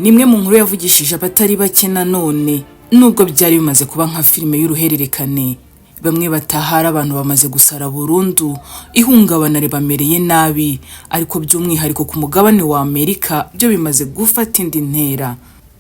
nimwe mu nkuru yavugishije abatari bake nanone nubwo byari bimaze kuba nka filime y'uruhererekane. Bamwe batahara abantu bamaze gusara burundu, ihungabana ribamereye nabi, ariko by'umwihariko ku mugabane wa Amerika byo bimaze gufata indi ntera.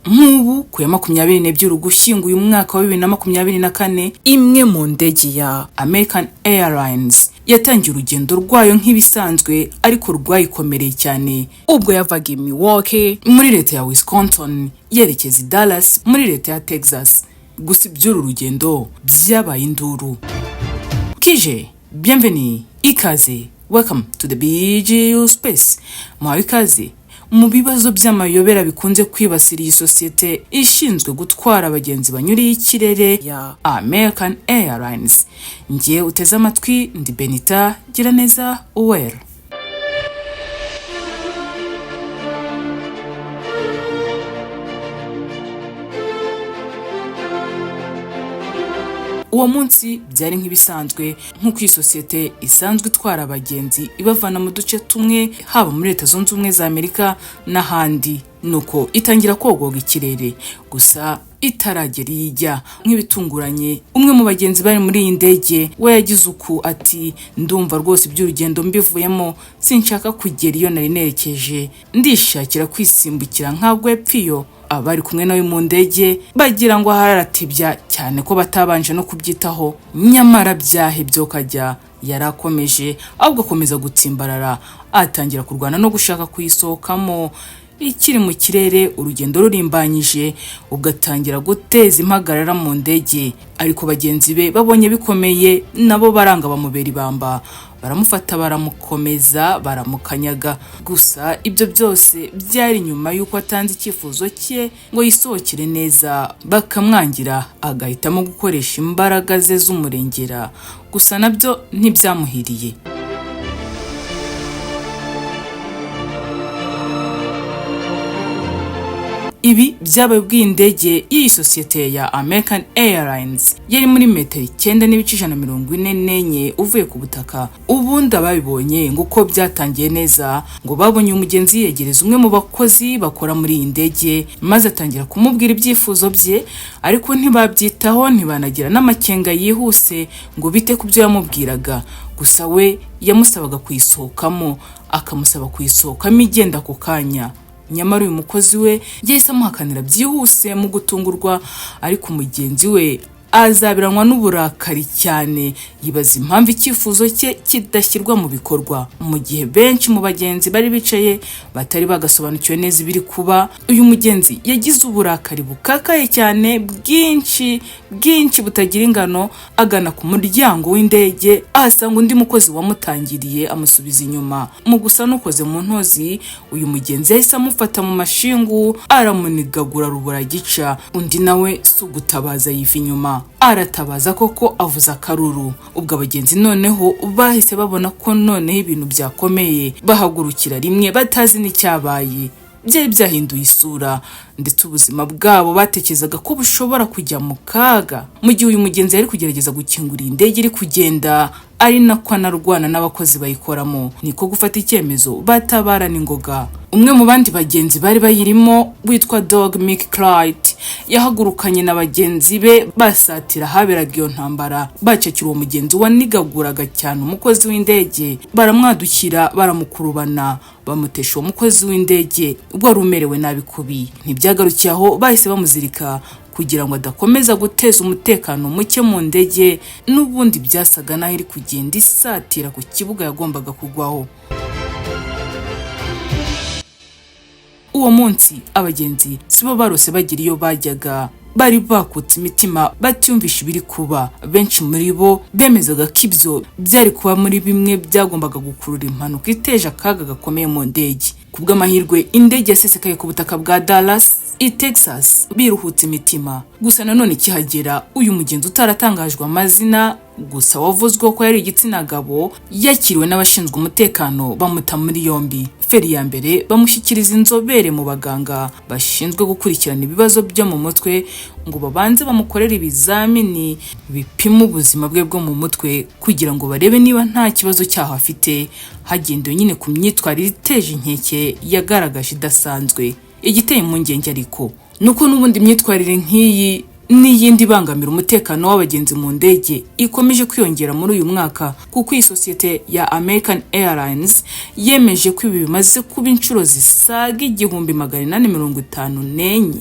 Nk'ubu ku ya 22 Ugushyingo uyu mwaka wa 2024, imwe mu ndege ya American Airlines yatangiye urugendo rwayo nk'ibisanzwe, ariko rwayikomereye cyane ubwo yavaga i Milwaukee muri leta ya Wisconsin yerekeza i Dallas muri leta ya Texas. Gusa iby'uru rugendo byabaye induru. Kije, bienvenue, ikaze, welcome to the BGU Space. Mwawe ikaze mu bibazo by'amayobera bikunze kwibasira iyi sosiyete ishinzwe gutwara abagenzi banyuriye ikirere ya American Airlines. Ngiye uteze amatwi, ndi Benita Giraneza Uwera. Uwo munsi byari nk'ibisanzwe nk'uko iyi sosiyete isanzwe itwara abagenzi ibavana mu duce tumwe haba muri Leta Zunze Ubumwe za Amerika n'ahandi, nuko itangira kogoga ikirere. Gusa itaragera ijya nk'ibitunguranye, umwe mu bagenzi bari muri iyi ndege we yagize uku ati, ndumva rwose iby'urugendo mbivuyemo, sinshaka kugera iyo nari nerekeje, ndishakira kwisimbukira nk'agwe epfiyo. Abari kumwe nawe mu ndege bagira ngo hararatibya cyane ko batabanje no kubyitaho, nyamara byahebye kajya yarakomeje, ahubwo akomeza gutsimbarara, atangira kurwana no gushaka kuyisohokamo. Ikiri mu kirere urugendo rurimbanyije, ugatangira guteza impagarara mu ndege, ariko bagenzi be babonye bikomeye nabo baranga bamubera ibamba, baramufata baramukomeza baramukanyaga. Gusa ibyo byose byari nyuma y'uko atanze icyifuzo cye ngo yisohokere neza, bakamwangira agahitamo gukoresha imbaraga ze z'umurengera. Gusa nabyo ntibyamuhiriye. Ibi byabaye ubw'indege y'iyi sosiyete ya American Airlines yari muri metero 9.144 uvuye ku butaka. Ubundi ababibonye ngo uko byatangiye neza, ngo babonye umugenzi yegereza umwe mu bakozi bakora muri iyi ndege, maze atangira kumubwira ibyifuzo bye, ariko ntibabyitaho, ntibanagira n'amakenga yihuse ngo bite ku byo yamubwiraga. Gusa we yamusabaga kuyisohokamo, akamusaba kuyisohokamo igenda ku kanya. Nyamara uyu mukozi we yahise amuhakanira byihuse mu gutungurwa, ariko umugenzi we azabiranwa n'uburakari cyane, yibaza impamvu icyifuzo cye kidashyirwa mu bikorwa. Mu gihe benshi mu bagenzi bari bicaye batari bagasobanukiwe neza ibiri kuba, uyu mugenzi yagize uburakari bukakaye cyane, bwinshi butagira ingano, agana ku muryango w'indege, ahasanga undi mukozi wamutangiriye amusubiza inyuma. Mu gusa nukoze mu ntozi, uyu mugenzi yahise amufata mu mashingu aramunigagura rubura gica. Undi nawe sugutabaza yiva inyuma, aratabaza koko avuza akaruru. Ubwo abagenzi noneho bahise babona ko noneho ibintu byakomeye, bahagurukira rimwe batazi n'icyabaye. Byari byahinduye isura, ndetse ubuzima bwabo batekerezaga ko bushobora kujya mu kaga. Mu gihe uyu mugenzi yari kugerageza gukingura indege iri kugenda, ari nako anarwana n'abakozi bayikoramo, niko gufata icyemezo batabarana ingoga. Umwe mu bandi bagenzi bari bayirimo witwa Doug McClight yahagurukanye na bagenzi be basatira haberaga iyo ntambara, bacakira uwo mugenzi wanigaguraga cyane umukozi w'indege, baramwadukira baramukurubana, bamutesha uwo mukozi w'indege wari umerewe nabi kubi. Ntibyagarukiye aho, bahise bamuzirika kugira ngo adakomeza guteza umutekano muke mu ndege, n'ubundi byasaga naho iri kugenda isatira ku kibuga yagombaga kugwaho. Uwo munsi abagenzi sibo barose bagira iyo bajyaga, bari bakutse imitima batyumvisha ibiri kuba. Benshi muri bo bemezaga ko ibyo byari kuba muri bimwe byagombaga gukurura impanuka iteje akaga gakomeye mu ndege. Kubw'amahirwe indege yasesekaye ku butaka bwa Dallas i Texas biruhutse imitima. Gusa nanone kihagera, uyu mugenzi utaratangajwe amazina gusa wavuzwe ko yari igitsina gabo, yakiriwe n'abashinzwe umutekano bamuta muri yombi. Feri ya mbere bamushyikiriza inzobere mu baganga bashinzwe gukurikirana ibibazo byo mu mutwe ngo babanze bamukorere ibizamini bipima ubuzima bwe bwo mu mutwe kugira ngo barebe niba nta kibazo cyaho afite, hagendewe nyine ku myitwarire iteje inkeke yagaragaje idasanzwe. igiteye impungenge ariko nuko n'ubundi imyitwarire nk'iyi n'iyindi ibangamira umutekano w'abagenzi mu ndege ikomeje kwiyongera muri uyu mwaka, kuko iyi sosiyete ya American Airlines yemeje ko ibi bimaze kuba inshuro zisaga 1854.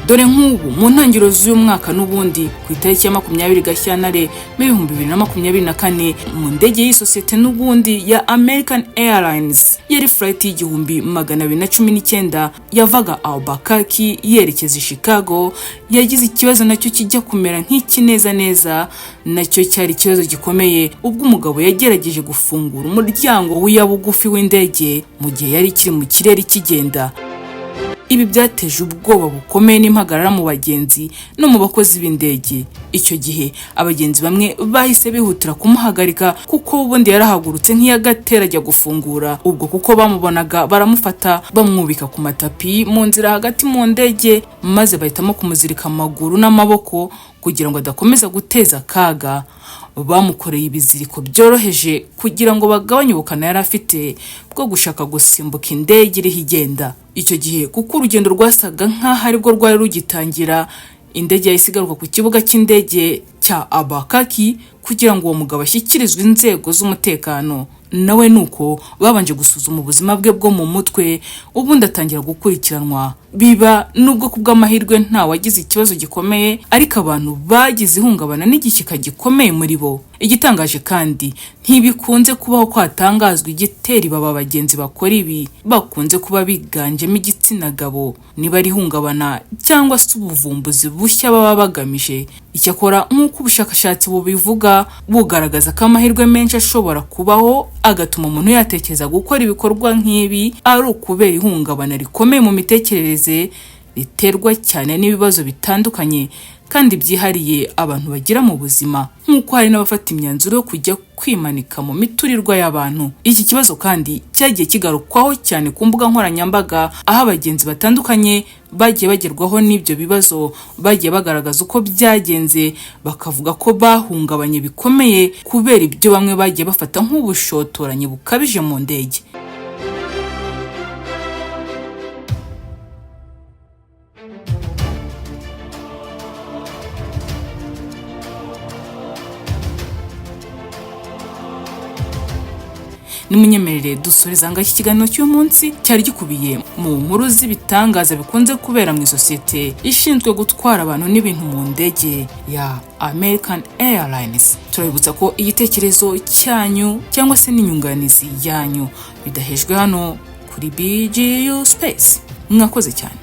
Dore nk'ubu mu ntangiriro z'uyu mwaka n'ubundi ku itariki ya 20 Gashyantare 2024 mu ndege y'isosiyete n'ubundi ya American Airlines yari flight y'219 yavaga Albuquerque yerekeza Chicago yagize ikibazo nacyo kijya kumera nk'iki neza nacyo cyari ikibazo gikomeye ubwo umugabo yagerageje gufungura umuryango w'iyabugufi w'indege mu gihe yari kiri mu kirere kigenda. Ibi byateje ubwoba bukomeye n'impagarara mu bagenzi no mu bakozi b'indege. Icyo gihe abagenzi bamwe bahise bihutira kumuhagarika kuko ubundi yarahagurutse nk'iyagatera ajya gufungura, ubwo kuko bamubonaga baramufata bamwubika ku matapi mu nzira hagati mu ndege, maze bahitamo kumuzirika amaguru n'amaboko kugira ngo adakomeza guteza akaga. Bamukoreye ibiziriko byoroheje kugira ngo bagabanye ubukana yari afite bwo gushaka gusimbuka indege iriho igenda. Icyo gihe kuko urugendo rwasaga nk'aho aribwo rwari rugitangira, indege yahise igaruka ku kibuga cy'indege cya Albuquerque kugira ngo uwo mugabo ashyikirizwe inzego z'umutekano. Nawe nuko babanje gusuzuma ubuzima bwe bwo mu mutwe, ubundi atangira gukurikiranwa. Biba nubwo kubw'amahirwe nta wagize ikibazo gikomeye, ariko abantu bagize ihungabana n'igishyika gikomeye muri bo. Igitangaje kandi ntibikunze kubaho kwatangazwa igiteri baba bagenzi bakora ibi bakunze kuba biganjemo igitsina gabo, niba ari ihungabana cyangwa se ubuvumbuzi bushya baba bagamije. Icyakora nk'uko ubushakashatsi bubivuga bugaragaza ko amahirwe menshi ashobora kubaho agatuma umuntu yatekereza gukora ibikorwa nk'ibi ari ukubera ihungabana rikomeye mu mitekerereze riterwa cyane n'ibibazo bitandukanye kandi byihariye abantu bagira mu buzima, nk'uko hari n'abafata imyanzuro yo kujya kwimanika mu miturirwa y'abantu. Iki kibazo kandi cyagiye kigarukwaho cyane ku mbuga nkoranyambaga, aho abagenzi batandukanye bagiye bagerwaho n'ibyo bibazo bagiye bagaragaza uko byagenze, bakavuga ko bahungabanye bikomeye kubera ibyo bamwe bagiye bafata nk'ubushotoranyi bukabije mu ndege. Nimunyemerere dusoreza ngaho iki kiganiro cy'uyu munsi cyari gikubiye mu nkuru z'ibitangaza bikunze kubera mu isosiyete ishinzwe gutwara abantu n'ibintu mu ndege ya American Airlines. Turabibutsa ko igitekerezo cyanyu cyangwa se n'inyunganizi yanyu bidahejwe hano kuri BGU Space. Mwakoze cyane.